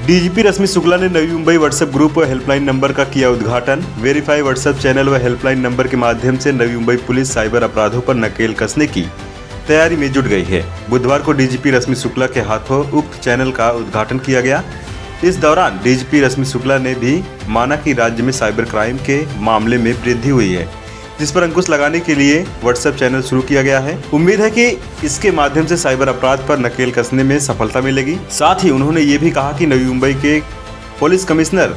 DGP रश्मि शुक्ला ने Navi Mumbai WhatsApp group व helpline number का किया उद्घाटन। वेरीफाई व्हाट्सएप चैनल व हेल्पलाइन नंबर के माध्यम से नवी मुंबई पुलिस साइबर अपराधों पर नकेल कसने की तैयारी में जुट गई है। बुधवार को डीजीपी रश्मि शुक्ला के हाथों उक्त चैनल का उद्घाटन किया गया। इस दौरान डीजीपी रश्मि शुक्ला ने भी माना कि राज्य में साइबर क्राइम के मामले में वृद्धि हुई है, जिस पर अंकुश लगाने के लिए व्हाट्सएप चैनल शुरू किया गया है। उम्मीद है कि इसके माध्यम से साइबर अपराध पर नकेल कसने में सफलता मिलेगी। साथ ही उन्होंने ये भी कहा कि नवी मुंबई के पुलिस कमिश्नर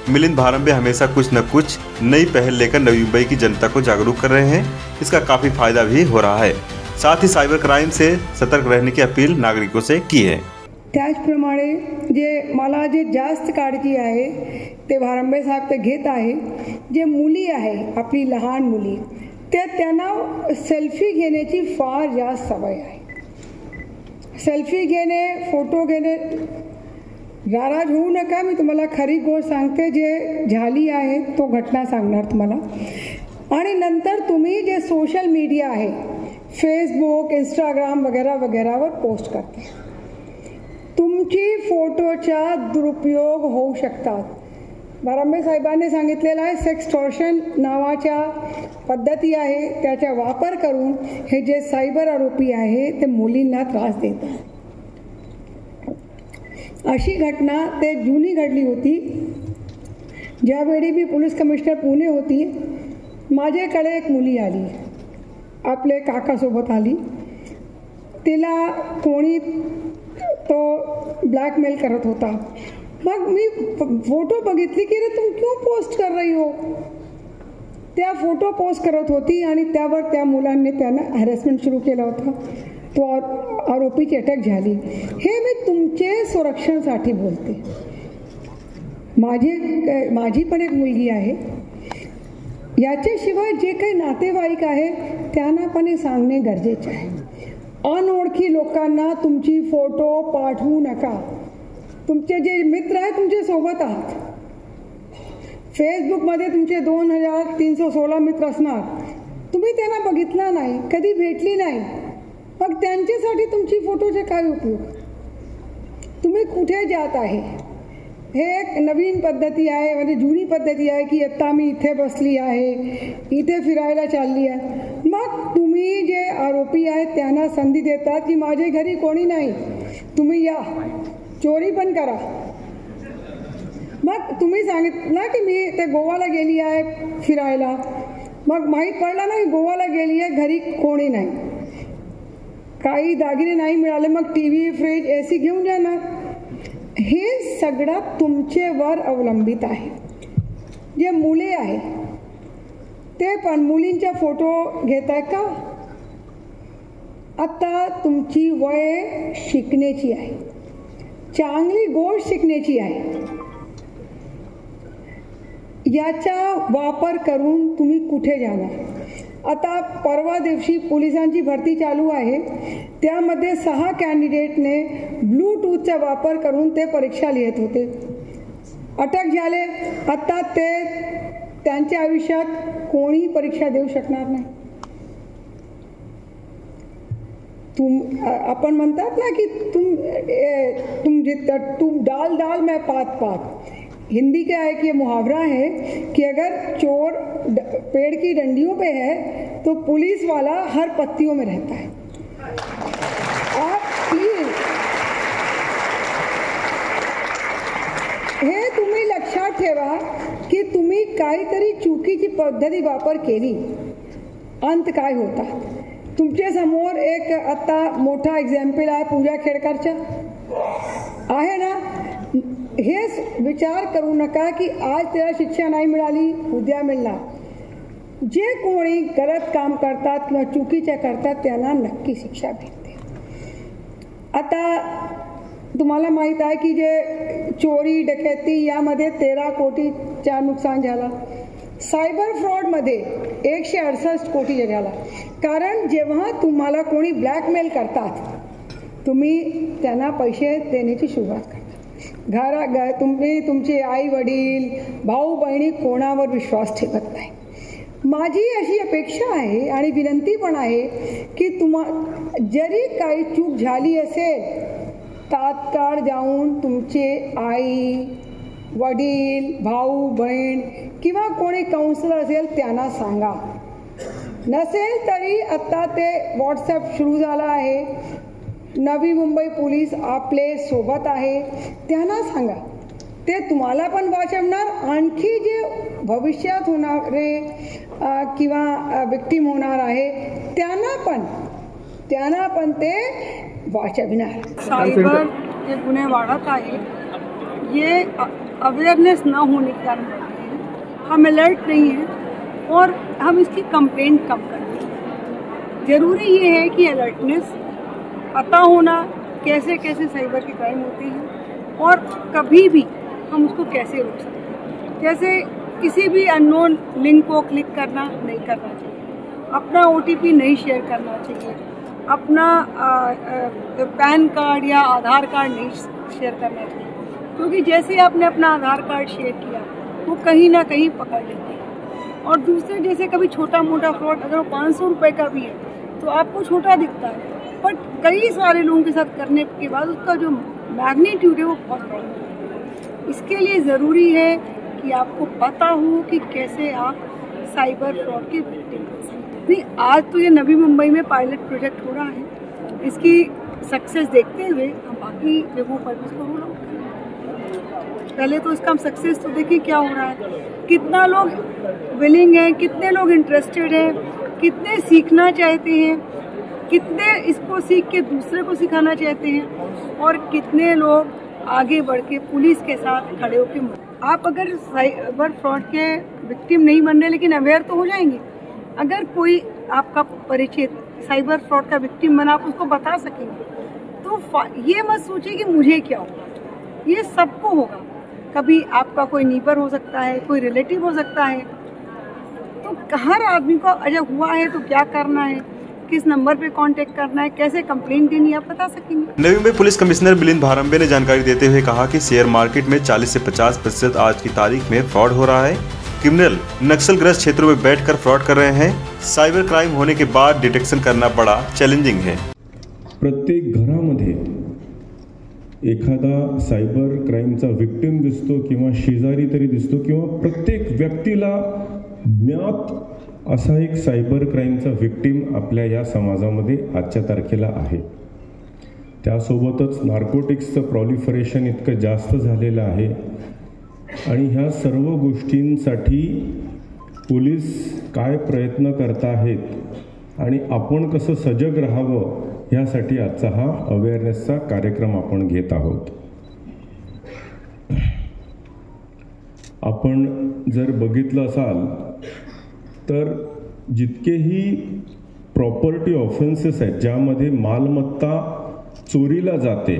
मिलिंद भारंबे हमेशा कुछ न कुछ नई पहल लेकर नवी मुंबई की जनता को जागरूक कर रहे हैं। इसका काफी फायदा भी हो रहा है। साथ ही साइबर क्राइम से सतर्क रहने की अपील नागरिकों से की है। त्याचप्रमाणे मला जे जास्त काळजी आहे ते भारंबे साहेब ते घेत आहे। जे मुली आहे आपली लहान मुली त्यांना सेल्फी घेण्याची फार जास्त सवय आहे। सेल्फी घेणे, फोटो घेणे, नाराज होऊ नका, मी तुम्हाला खरी गोष्ट सांगते जे झाली आहे तो घटना सांगणार तुम्हाला। आणि नंतर तुम्ही जे सोशल मीडिया आहे फेसबुक, इंस्टाग्राम वगैरे वगैरेवर पोस्ट करता, तुमची फोटोचा दुरुपयोग होऊ शकतात। भारंबे साहेबांनी सांगितलेलं आहे सेक्सटॉर्शन नावाच्या पद्धती आहे, त्याचा वापर करून हे जे सायबर आरोपी आहे ते मुलींना त्रास देतात। अशी घटना ते जुनी घडली होती। ज्यावेळी मी पोलीस कमिशनर पुणे होती, माझ्याकडे एक मुली आली, आपले काकासोबत आली। तिला कोणी तो ब्लॅकमेल करत होता। मग मी फोटो बघितली की रे तुम क्यों पोस्ट कर रही हो, त्या फोटो पोस्ट करत होती आणि त्यावर त्या मुलांनी त्यांना हॅरेसमेंट सुरू केला होता। तो आरोपीची अटक झाली। हे मी तुमचे संरक्षणासाठी बोलते। माझी पण एक मुलगी आहे। याच्याशिवाय जे काही नातेवाईक आहे त्यांना पण हे सांगणे गरजेचे आहे। अनोळखी लोकांना तुमची फोटो पाठवू नका। तुमचे जे मित्र आहेत तुमच्या सोबत आहात, फेसबुकमध्ये तुमचे 2316 मित्र असणार, तुम्ही त्यांना बघितला नाही, कधी भेटली नाही, मग त्यांच्यासाठी तुमची फोटोचे काय उपयोग? तुम्ही कुठे जात आहे? हे एक नवीन पद्धती आहे, म्हणजे जुनी पद्धती आहे की आता मी इथे बसली आहे, इथे फिरायला चालली आहे। मग तुम्ही जे आरोपी आहेत त्यांना संधी देतात की माझ्या घरी कोणी नाही, तुम्ही या, चोरी पण करा। मग तुम्ही सांगितलं की मी ते गोवाला गेली आहे फिरायला, मग माहीत पडलं नाही गोवाला गेली आहे, घरी कोणी नाही, काही दागिने नाही मिळाले, मग टीव्ही, फ्रीज, एसी घेऊन जाणार। हे सगळं तुमच्यावर अवलंबित आहे। जे मुले आहे ते पण मुलींचा फोटो घेताय का? आता तुमची वय शिकण्याची आहे, चांगली गोष्ट शिकण्याची आहे। याचा वापर करून तुम्ही कुठे जाणार? आता परवा दिवशी पोलिसांची भरती चालू आहे, त्यामध्ये 6 कॅन्डिडेटने ब्लूटूथचा वापर करून ते परीक्षा लिहित होते, अटक झाले। आता ते त्यांच्या आयुष्यात कोणी परीक्षा देऊ शकणार नाही। आपण म्हणतात ना की तुम डाल डाल मैं पात पात। हिंदी का है कि ये मुहावरा है कि अगर चोर पेड़ की डंडियों पे है तो पुलिस वाला हर पत्तियों में रहता है। आप प्लीज हे तुम्ही लक्षात ठेवा की तुम्ही काहीतरी चुकीची पद्धती वापर केली, अंत काय होता? तुमच्या समोर एक आता मोठा एक्झाम्पल आहे पूजा खेडकरचा, आहे ना। हेच विचार करू नका की आज त्याला शिक्षा नाही मिळाली, उद्या मिळणार। जे कोणी गलत काम करतात किंवा चुकीच्या करतात त्यांना नक्की शिक्षा भेटते। आता तुम्हाला माहित आहे की जे चोरी, डकैती यामध्ये 13 कोटीचा नुकसान झाला। सायबर फ्रॉडमध्ये 168 कोटी झाला। कारण जेव्हा तुम्हाला कोणी ब्लॅकमेल करतात, तुम्ही त्यांना पैसे देण्याची सुरुवात करता। तुम्ही तुमचे आई वडील, भाऊ बहिणी कोणावर विश्वास ठेवत नाही। माझी अशी अपेक्षा आहे आणि विनंती पण आहे की जरी काही चूक झाली असेल तात्काळ जाऊन तुमचे आई वडील भाऊ बहीण किंवा कोणी काउन्सिलर असेल त्यांना सांगा. नसेल तरी आता ते व्हॉट्सॲप सुरू झालं आहे. नवी मुंबई पोलीस आपले सोबत आहे, त्यांना सांगा. ते तुम्हाला पण वाचवणार, आणखी जे भविष्यात होणारे किंवा विक्टीम होणार आहे त्यांना पण ते वाचविणार. साइबर जे गुन्हे वाढत आहे ये अवेयरनेस न होने के कारण बढ़ते हैं. हम अलर्ट नहीं हैं और हम इसकी कंप्लेंट कम करते हैं. ज़रूरी ये है कि अलर्टनेस, पता होना कैसे कैसे साइबर के क्राइम होते हैं और कभी भी हम उसको कैसे रोक सकते हैं. जैसे किसी भी अननोन लिंक को क्लिक करना नहीं करना चाहिए, अपना OTP नहीं शेयर करना चाहिए, अपना पैन कार्ड या आधार कार्ड नहीं शेयर करना चाहिए, क्योंकि जैसे आपने अपना आधार कार्ड शेयर किया वो कहीं ना कहीं पकड़ लेते हैं. और दूसरे जैसे कभी छोटा मोटा फ्रॉड, अगर वो 500 रुपये का भी है तो आपको छोटा दिखता है, बट कई सारे लोगों के साथ करने के बाद उसका जो मैग्नीट्यूड है वो बहुत बड़ा है. इसके लिए ज़रूरी है कि आपको पता हो कि कैसे आप साइबर फ्रॉड के विक्टिम हो सकते. नहीं, आज तो ये नवी मुंबई में पायलट प्रोजेक्ट हो रहा है. इसकी सक्सेस देखते हुए हम बाकी जगहों पर भी इसको रोल आउट करें. पहले तो इसका हम सक्सेस तो देखिए क्या हो रहा है, कितना लोग विलिंग हैं, कितने लोग इंटरेस्टेड हैं, कितने सीखना चाहते हैं, कितने इसको सीख के दूसरे को सिखाना चाहते हैं और कितने लोग आगे बढ़ के पुलिस के साथ खड़े होकर. आप अगर साइबर फ्रॉड के विक्टिम नहीं बन रहे लेकिन अवेयर तो हो जाएंगे. अगर कोई आपका परिचित साइबर फ्रॉड का विक्टिम बना, आप उसको बता सकेंगे. तो ये मत सोचिए कि मुझे क्या होगा, ये सबको होगा. कभी आपका कोई नीबर हो सकता है, कोई रिलेटिव हो सकता है. तो हर आदमी को अगर हुआ है तो क्या करना है, किस नंबर पे कांटेक्ट करना है, कैसे कंप्लेंट देनी है, आप बता सकेंगे. नवी मुंबई पुलिस कमिश्नर मिलिंद भारंबे ने जानकारी देते हुए कहा कि शेयर मार्केट में 40 से 50% आज की तारीख में फ्रॉड हो रहा है. क्रिमिनल नक्सलग्रस्त क्षेत्रों में बैठकर फ्रॉड कर रहे हैं. साइबर क्राइम होने के बाद डिटेक्शन करना बड़ा चॅलेंजिंग है. प्रत्येक घरामध्ये एखादा सायबर क्राईमचा विक्टिम दिसतो किंवा शेजारी तरी दिसतो किंवा प्रत्येक व्यक्तीला ज्ञात असा एक सायबर क्राईमचा विक्टिम आपल्या या समाजामध्ये आजच्या तारखेला आहे. त्यासोबतच नार्कोटिक्सचं प्रॉलिफरेशन इतकं जास्त झालेलं आहे आणि ह्या सर्व गोष्टींसाठी पोलीस काय प्रयत्न करत आहेत आणि आपण कसं सजग राहावं यासाठी आजचा हा अवेअरनेसचा कार्यक्रम आपण घेत आहोत. आपण जर बघितलं असाल तर जितकेही प्रॉपर्टी ऑफेन्सेस आहेत ज्यामध्ये मालमत्ता चोरीला जाते,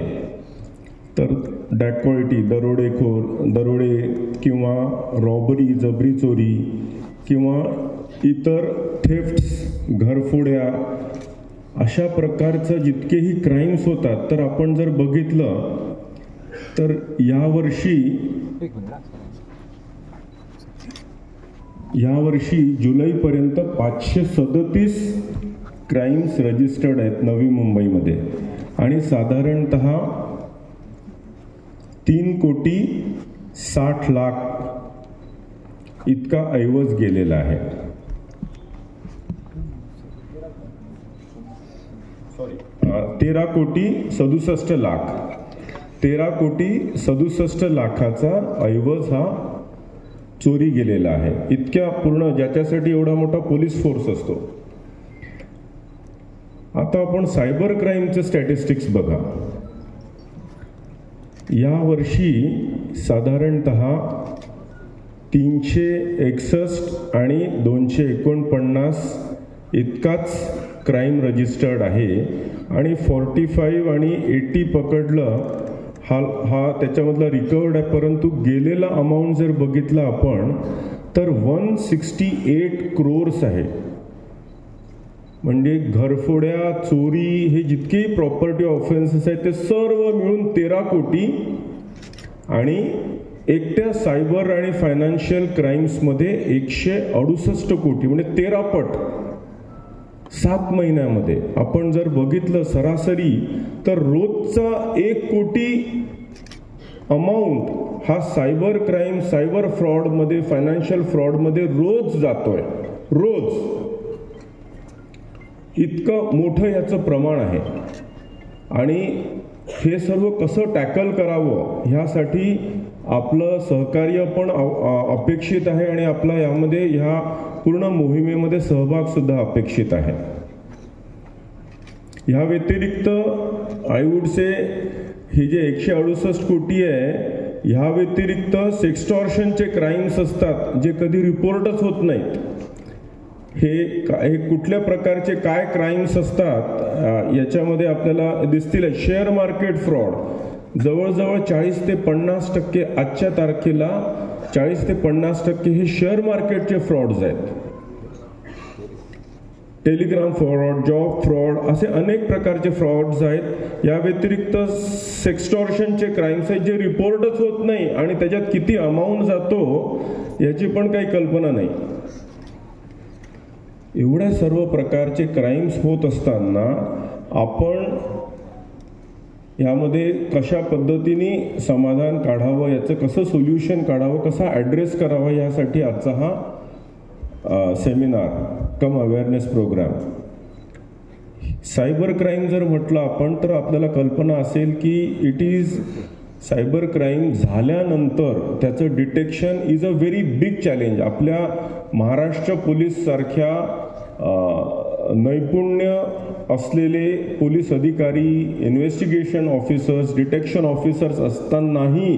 तर डॅकॉइटी दरोडे किंवा रॉबरी जबरी चोरी किंवा इतर थेफ्ट्स घरफोड्या अशा प्रकारचं जितकेही क्राईम्स होतात, तर आपण जर बघितलं तर यावर्षी जुलैपर्यंत 537 क्राईम्स रजिस्टर्ड आहेत नवी मुंबईमध्ये आणि साधारणतः 3,60,00,000 इतका ऐवज गेलेला आहे. 13,67,00,000 ऐवज हा चोरी गेलेला आहे. इतक्या पूर्ण ज्याच्यासाठी एवढा मोठा पोलीस फोर्स असतो. आता आपण सायबर क्राईमचे स्टॅटिस्टिक्स बघा. या वर्षी साधारणतः 361 आणि 249 इतकाच क्राईम रजिस्टर्ड आहे आणि 45 आणि 80 पकडलं हा त्याच्यामधला रिकवर्ड आहे. परंतु गेलेला अमाऊंट जर बघितला आपण तर 168 crores आहे. म्हणजे घरफोड्या चोरी हे जितकेही प्रॉपर्टी ऑफेन्सेस आहेत ते सर्व मिळून 13 कोटी आणि एकट्या सायबर आणि फायनान्शियल क्राईम्समध्ये 168 कोटी म्हणजे 13 पट 7 महिन्यामध्ये आपण जर बघितलं सरासरी तर रोजचा 1 कोटी अमाऊंट हा सायबर क्राईम, सायबर फ्रॉडमध्ये, फायनान्शियल फ्रॉडमध्ये रोज जातोय. रोज इतकं मोठं याचं प्रमाण आहे. आणि हे सर्व कसं टॅकल करावं ह्यासाठी आपलं सहकार्य पण अपेक्षित आहे आणि आपला यामध्ये ह्या पूर्ण मोहिमेमध्ये सहभाग सुद्धा अपेक्षित आहे. ह्या व्यतिरिक्त आय वुड से हे जे 168 कोटी आहे, ह्या व्यतिरिक्त सेक्स्टॉर्शनचे क्राईम्स असतात जे कधी रिपोर्टच होत नाहीत. हे कुठल्या प्रकारचे काय क्राईम्स असतात याच्यामध्ये आपल्याला दिसतील. शेअर मार्केट फ्रॉड जवळजवळ 40 ते 50% आजच्या तारखेला 40 ते 50% हे शेअर मार्केटचे फ्रॉड्स आहेत. टेलिग्राम फ्रॉड, जॉब फ्रॉड, असे अनेक प्रकारचे फ्रॉड्स आहेत. या व्यतिरिक्त सेक्स्टॉर्शनचे क्राईम्स आहेत जे रिपोर्टच होत नाही आणि त्याच्यात किती अमाऊंट जातो याची पण काही कल्पना नाही. एवढ्या सर्व प्रकारचे क्राईम्स होत असताना आपण यामध्ये कशा पद्धतीने समाधान काढावं, याचं कसं सोल्युशन काढावं, कसा ॲड्रेस करावा, यासाठी आजचा हा सेमिनार कम अवेअरनेस प्रोग्राम. सायबर क्राईम जर म्हटलं आपण तर आपल्याला कल्पना असेल की इट इज सायबर क्राईम झाल्यानंतर त्याचं detection is a very big challenge. आपल्या महाराष्ट्र पोलीस सारख्या नैपुण्य असलेले पोलीस अधिकारी, इन्व्हेस्टिगेशन ऑफिसर्स, डिटेक्शन ऑफिसर्स असतानाही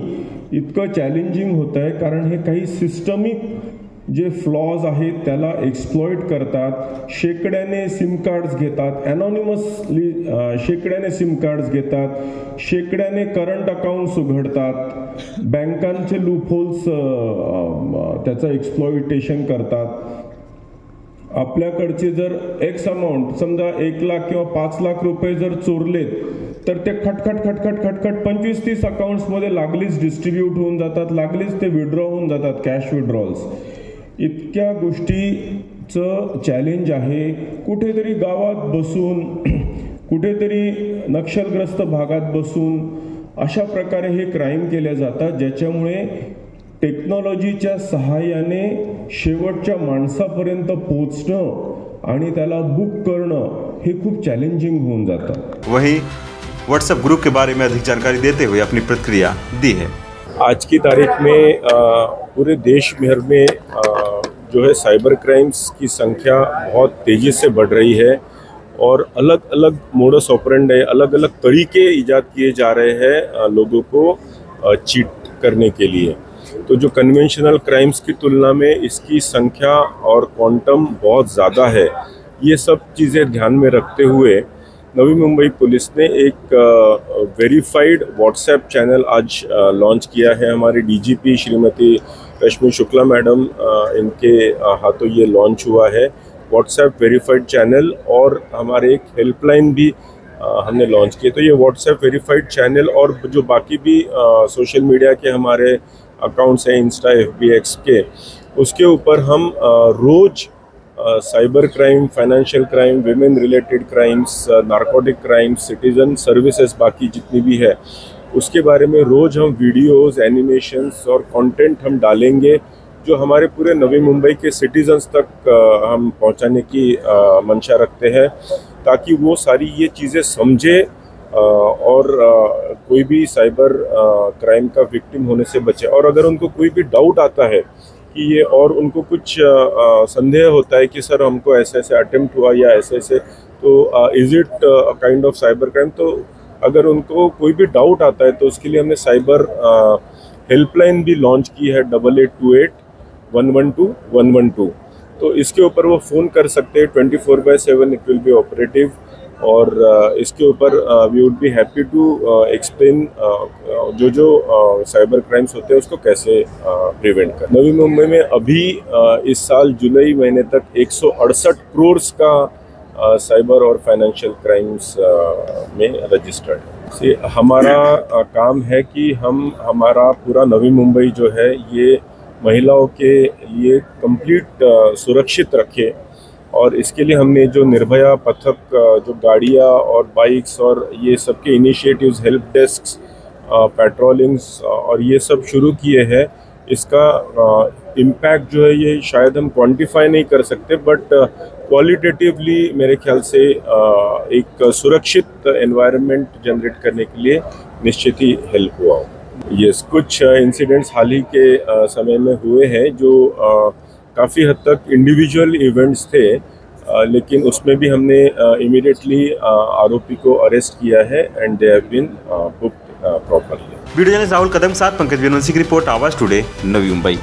इतकं चॅलेंजिंग होत आहे, कारण हे काही सिस्टमिक जे फ्लॉज आहेत त्याला एक्सप्लॉइट करतात. शेकड्याने सिम कार्ड्स घेतात, ॲनॉनिमसली शेकड्याने सिम कार्ड्स घेतात, शेकड्याने करंट अकाउंट्स उघडतात, बँकांचे लूपहोल्स त्याचं एक्सप्लॉइटेशन करतात. आपल्याकडचे जर एक्स अमाऊंट समजा 1 लाख किंवा 5 लाख रुपये जर चोरलेत तर ते खटखट 25-30 अकाउंट्समध्ये लागलीच डिस्ट्रीब्यूट होऊन जातात, लागलीच ते विड्रॉ होऊन जातात, कॅश विड्रॉल्स. इतक्या गोष्टीचं चॅलेंज आहे. कुठेतरी गावात बसून, कुठेतरी नक्षलग्रस्त भागात बसून अशा प्रकारे हे क्राईम केले जातात, ज्याच्यामुळे टेक्नॉलॉजीच्या सहाय्याने शेवटच्या माणसापर्यंत पोहोचणं आणि त्याला बुक करणं हे खूप चॅलेंजिंग होऊन जातं. वहीं व्हाट्सएप ग्रुप के बारे में अधिक जानकारी देते हुए अपनी प्रतिक्रिया दी है. आज की तारीख में पूरे देश भर में जो है साइबर क्राइम्स की संख्या बहुत तेज़ी से बढ़ रही है और अलग अलग मोडस ऑपरेंडी, अलग अलग तरीके इजाद किए जा रहे हैं लोगों को चीट करने के लिए. तो जो कन्वेंशनल क्राइम्स की तुलना में इसकी संख्या और क्वांटम बहुत ज़्यादा है. ये सब चीज़ें ध्यान में रखते हुए नवी मुंबई पुलिस ने एक वेरीफाइड व्हाट्सएप चैनल आज लॉन्च किया है. हमारी डीजीपी श्रीमती रश्मि शुक्ला मैडम इनके हाथों ये लॉन्च हुआ है व्हाट्सएप वेरीफाइड चैनल. और हमारे एक हेल्पलाइन भी हमने लॉन्च किए. तो ये व्हाट्सएप वेरीफाइड चैनल और जो बाकी भी सोशल मीडिया के हमारे अकाउंट्स हैं, इंस्टा, FB, X के, उसके ऊपर हम रोज़ cyber crime, financial crime, women related crimes, narcotic crimes, citizen services बाकी जितनी भी है उसके बारे में रोज़ हम वीडियोस, एनिमेशंस और कंटेंट हम डालेंगे जो हमारे पूरे नवी मुंबई के सिटीजन्स तक हम पहुंचाने की मंशा रखते हैं, ताकि वो सारी ये चीज़ें समझे और कोई भी साइबर क्राइम का विक्टिम होने से बचे. और अगर उनको कोई भी डाउट आता है कि ये, और उनको कुछ संदेह होता है कि सर हमको ऐसे ऐसे अटेम्प्ट हुआ या ऐसे ऐसे, तो is it kind of cyber crime, तो अगर उनको कोई भी डाउट आता है तो उसके लिए हमने साइबर हेल्पलाइन भी लॉन्च की है 8828-112-112. तो इसके ऊपर वो फ़ोन कर सकते हैं 24/7, इट विल बी ऑपरेटिव. और इसके ऊपर we would be happy to explain जो साइबर क्राइम्स होते हैं उसको कैसे प्रिवेंट कर. नवी मुंबई में अभी इस साल जुलाई महीने तक 168 करोड़ का साइबर और फाइनेंशियल क्राइम्स में रजिस्टर्ड है. हमारा काम है कि हम हमारा पूरा नवी मुंबई जो है ये महिलाओं के लिए कंप्लीट सुरक्षित रखें और इसके लिए हमने जो निर्भया पथक जो गाड़ियाँ और बाइक्स और ये सबके इनिशिएटिव्स, हेल्प डेस्क, पेट्रोलिंग्स और ये सब शुरू किए हैं। इसका इम्पैक्ट जो है ये शायद हम क्वांटिफाई नहीं कर सकते, बट क्वालिटेटिवली मेरे ख्याल से एक सुरक्षित एनवायरनमेंट जनरेट करने के लिए निश्चित ही हेल्प हुआ। यस, कुछ इंसिडेंट्स हाल ही के समय में हुए हैं जो काफ़ी हद तक इंडिविजुअल इवेंट्स थे, लेकिन उसमें भी हमने इमीडिएटली आरोपी को अरेस्ट किया है and they have been booked properly. Video journalist Rahul Kadam के साथ पंकज वेनुवंशी की रिपोर्ट, आवाज टुडे, नवी मुंबई।